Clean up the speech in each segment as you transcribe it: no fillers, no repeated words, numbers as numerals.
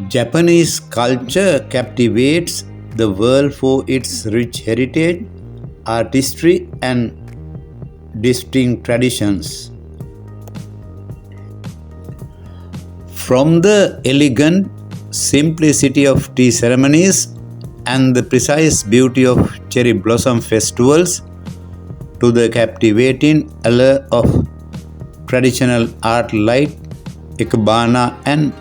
Japanese culture captivates the world for its rich heritage, artistry, and distinct traditions. From the elegant simplicity of tea ceremonies and the precise beauty of cherry blossom festivals to the captivating allure of traditional art like ikebana and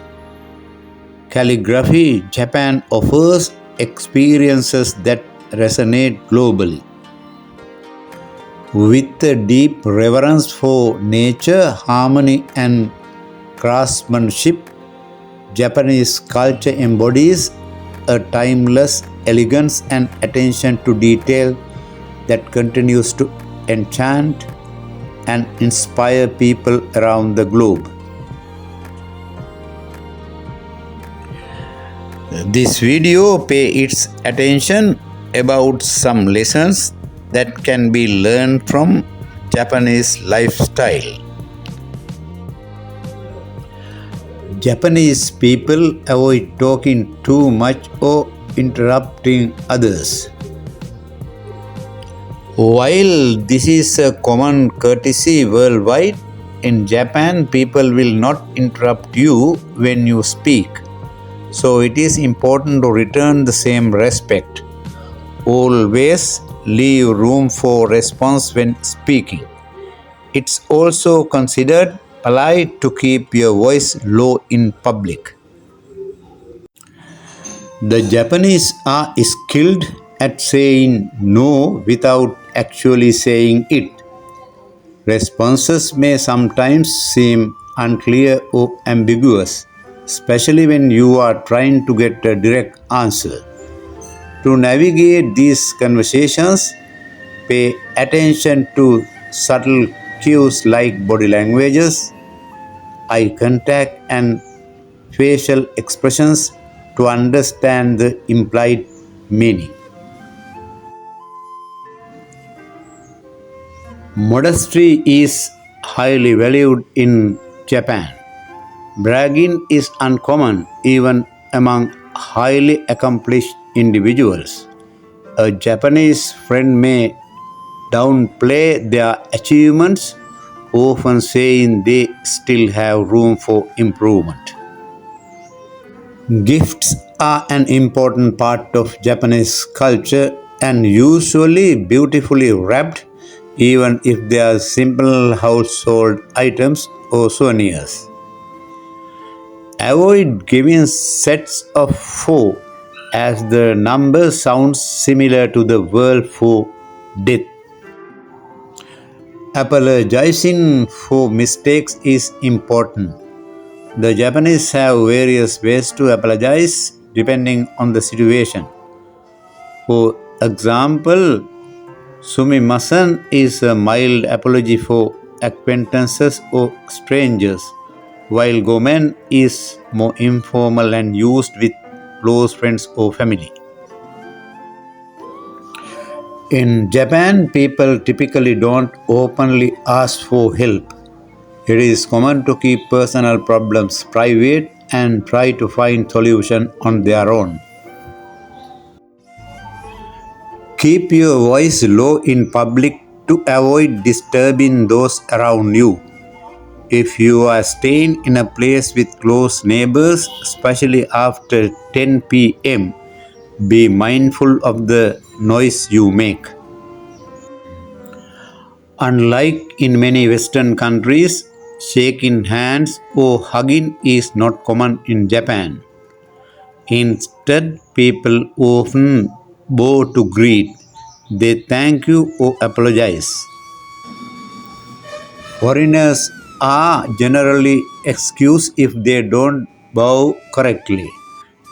calligraphy, Japan offers experiences that resonate globally. With a deep reverence for nature, harmony, and craftsmanship, Japanese culture embodies a timeless elegance and attention to detail that continues to enchant and inspire people around the globe. This video pay its attention about some lessons that can be learned from Japanese lifestyle. Japanese people avoid talking too much or interrupting others. While this is a common courtesy worldwide, in Japan people will not interrupt you when you speak. So it is important to return the same respect. Always leave room for response when speaking. It's also considered polite to keep your voice low in public. The Japanese are skilled at saying no without actually saying it. Responses may sometimes seem unclear or ambiguous, especially when you are trying to get a direct answer. To navigate these conversations, pay attention to subtle cues like body languages, eye contact, and facial expressions to understand the implied meaning. Modesty is highly valued in Japan. Bragging is uncommon even among highly accomplished individuals. A Japanese friend may downplay their achievements, often saying they still have room for improvement. Gifts are an important part of Japanese culture and usually beautifully wrapped, even if they are simple household items or souvenirs. Avoid giving sets of four, as the number sounds similar to the word for death. Apologizing for mistakes is important. The Japanese have various ways to apologize depending on the situation. For example, sumimasen is a mild apology for acquaintances or strangers, while gomen is more informal and used with close friends or family. In Japan, people typically don't openly ask for help. It is common to keep personal problems private and try to find solution on their own. Keep your voice low in public to avoid disturbing those around you. If you are staying in a place with close neighbors, especially after 10 p.m., be mindful of the noise you make. Unlike in many Western countries, shaking hands or hugging is not common in Japan. Instead, people often bow to greet. They thank you or apologize. Foreigners are generally excused if they don't bow correctly.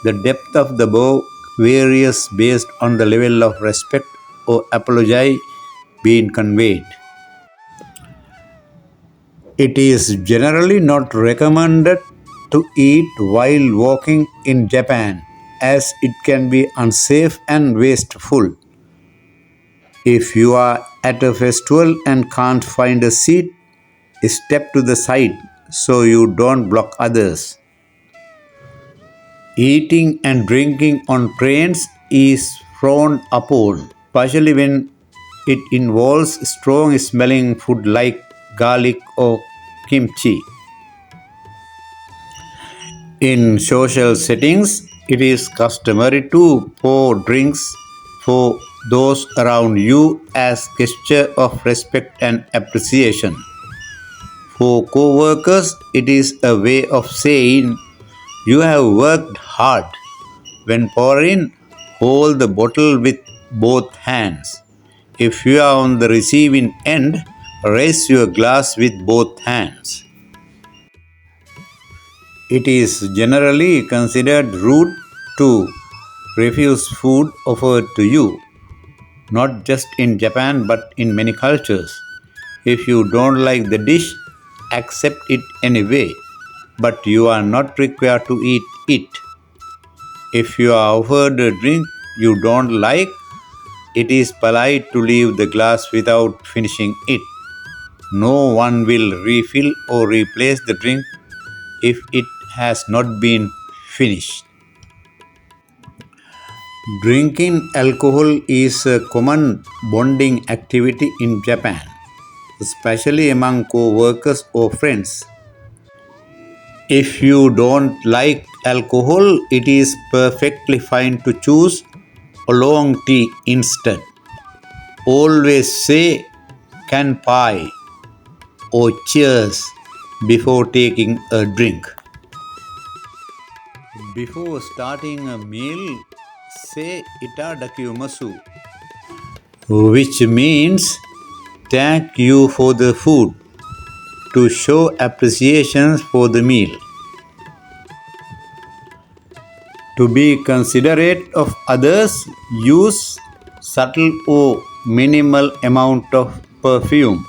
The depth of the bow varies based on the level of respect or apology being conveyed. It is generally not recommended to eat while walking in Japan, as it can be unsafe and wasteful. If you are at a festival and can't find a seat, step to the side so you don't block others. Eating and drinking on trains is frowned upon, especially when it involves strong smelling food like garlic or kimchi. In social settings, it is customary to pour drinks for those around you as gesture of respect and appreciation. For co-workers, it is a way of saying you have worked hard. When pouring, hold the bottle with both hands. If you are on the receiving end, raise your glass with both hands. It is generally considered rude to refuse food offered to you, not just in Japan but in many cultures. If you don't like the dish, accept it anyway, but you are not required to eat it. If you are offered a drink you don't like, it is polite to leave the glass without finishing it. No one will refill or replace the drink if it has not been finished. Drinking alcohol is a common bonding activity in Japan, especially among co-workers or friends. If you don't like alcohol, it is perfectly fine to choose oolong tea instead. Always say kanpai or cheers before taking a drink. Before starting a meal, say itadakimasu, which means thank you for the food, to show appreciation for the meal. To be considerate of others, use subtle or minimal amount of perfume.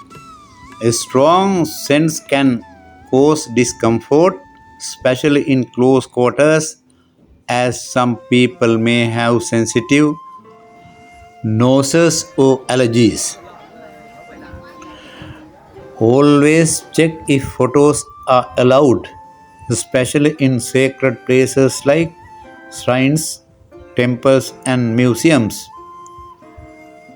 A strong scent can cause discomfort, especially in close quarters, as some people may have sensitive noses or allergies. Always check if photos are allowed, especially in sacred places like shrines, temples, and museums.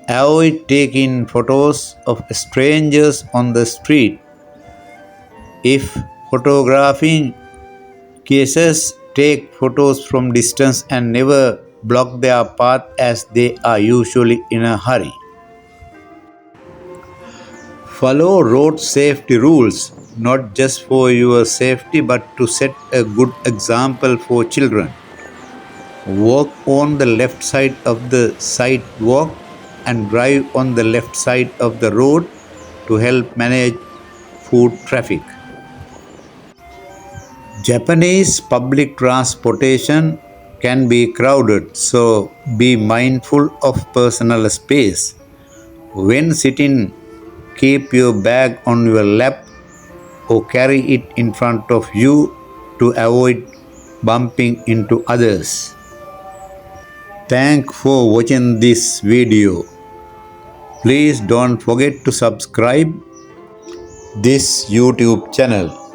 Avoid taking photos of strangers on the street. If photographing cases, take photos from distance and never block their path as they are usually in a hurry. Follow road safety rules, not just for your safety but to set a good example for children. Walk on the left side of the sidewalk and drive on the left side of the road to help manage foot traffic. Japanese public transportation can be crowded, so be mindful of personal space. When sitting, keep your bag on your lap or carry it in front of you to avoid bumping into others. Thanks for watching this video. Please don't forget to subscribe this YouTube channel.